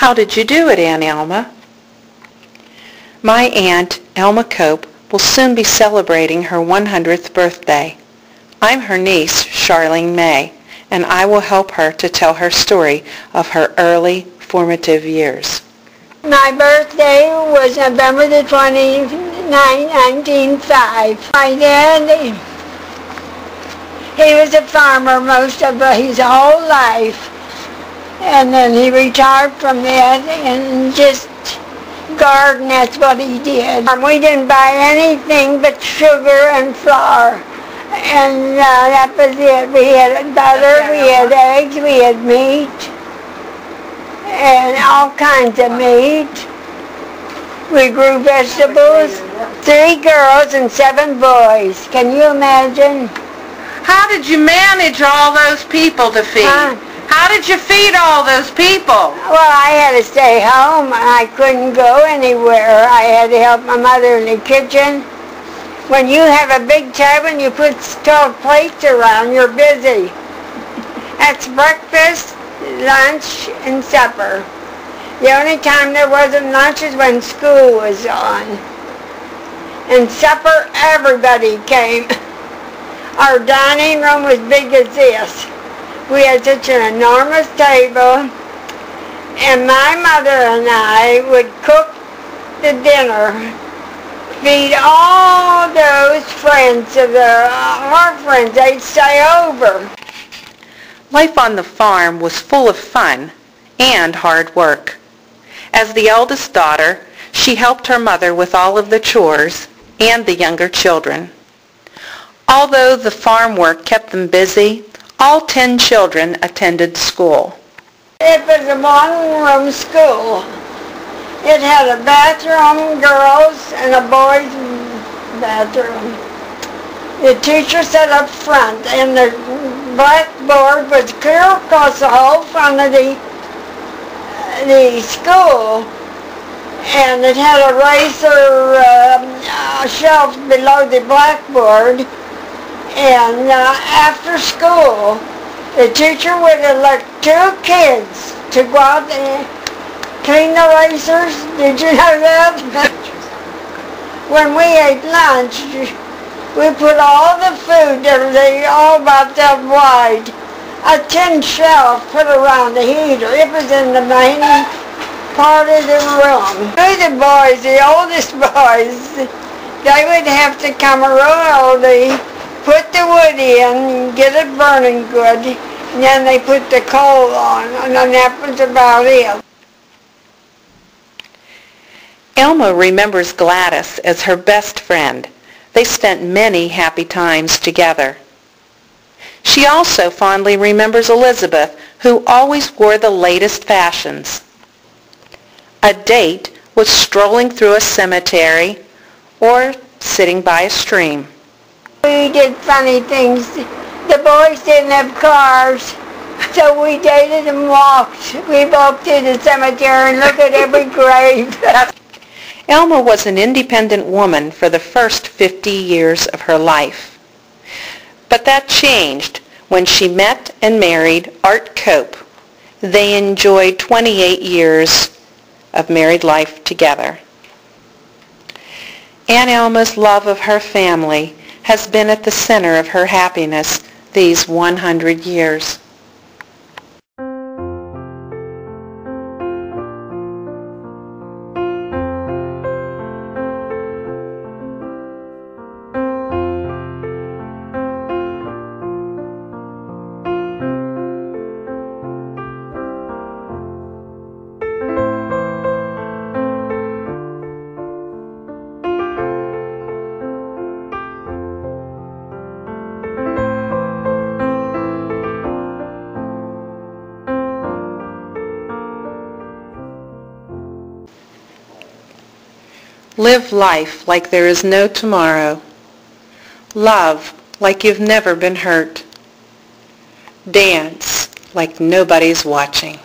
How did you do it, Aunt Alma? My Aunt, Alma Cope, will soon be celebrating her 100th birthday. I'm her niece, Charlene May, and I will help her to tell her story of her early formative years. My birthday was November the 29th, 1905. My dad, he was a farmer most of his whole life, and then he retired from that and just garden, that's what he did. We didn't buy anything but sugar and flour, and that was it. We had butter, we had eggs, we had meat, and all kinds of meat. We grew vegetables. 3 girls and 7 boys. Can you imagine? How did you manage all those people to feed? How did you feed all those people? Well, I had to stay home. I couldn't go anywhere. I had to help my mother in the kitchen. When you have a big table and you put 12 plates around, you're busy. That's breakfast, lunch, and supper. The only time there wasn't lunch is when school was on. And supper, everybody came. Our dining room was big as this. We had such an enormous table, and my mother and I would cook the dinner, feed all those friends of our friends. They'd stay over. Life on the farm was full of fun and hard work. As the eldest daughter, she helped her mother with all of the chores and the younger children. Although the farm work kept them busy, all 10 children attended school. It was a one-room school. It had a bathroom, girls, and a boys' bathroom. The teacher sat up front, and the blackboard was clear across the whole front of the school, and it had a razor shelf below the blackboard. And after school, the teacher would elect 2 kids to go out and clean the razors. Did you know that? When we ate lunch, we put all the food, they all about that wide, a tin shelf put around the heater. It was in the main part of the room. The boys, the oldest boys, they would have to come early, put the wood in, get it burning good, and then they put the coal on, and then that was about it. Alma remembers Gladys as her best friend. They spent many happy times together. She also fondly remembers Elizabeth, who always wore the latest fashions. A date was strolling through a cemetery or sitting by a stream. We did funny things. The boys didn't have cars, so we dated and walked. We walked to the cemetery and looked at every grave. Alma was an independent woman for the first 50 years of her life. But that changed when she met and married Art Cope. They enjoyed 28 years of married life together. Aunt Alma's love of her family has been at the center of her happiness these 100 years. Live life like there is no tomorrow. Love like you've never been hurt. Dance like nobody's watching.